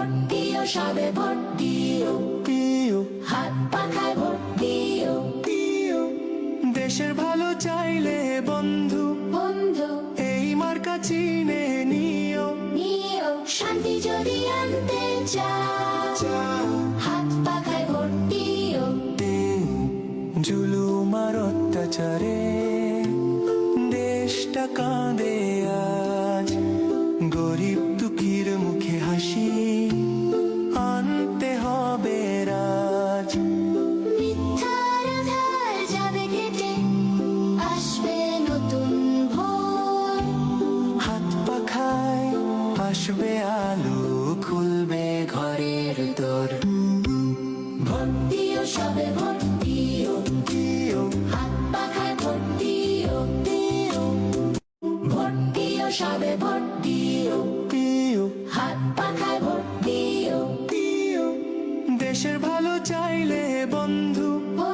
Vote দিও সবে vote দিও, দিও হাত পাখায় ভোট দিও, দিও। দেশের ভালো চাইলে বন্ধু বন্ধু এই মার্কা চিনে নিও। নিও। শান্তি যদি আনতে চাও, হাত পাখায় ভোট দিও। জুলুম আর অত্যাচারে দেশটা কাঁদে আজ, গরিব দুঃখীর মুখে হাসি আনতে হবে রাজ। মিথ্যার আঁধার যাবে কেটে, আসবে নতুন ভোর। হাত পাখায় আসবে আলো, খুলবে ঘরের দোর। ভোট দিও সবে ভোট দিও, দিও হাত পাখায় ভোট দিও, দিও ভোট দিও সবে ভোট দিও, দিও হাত পাখায় ভোট দিও, দিও। দেশের ভালো চাইলে বন্ধু বন্ধু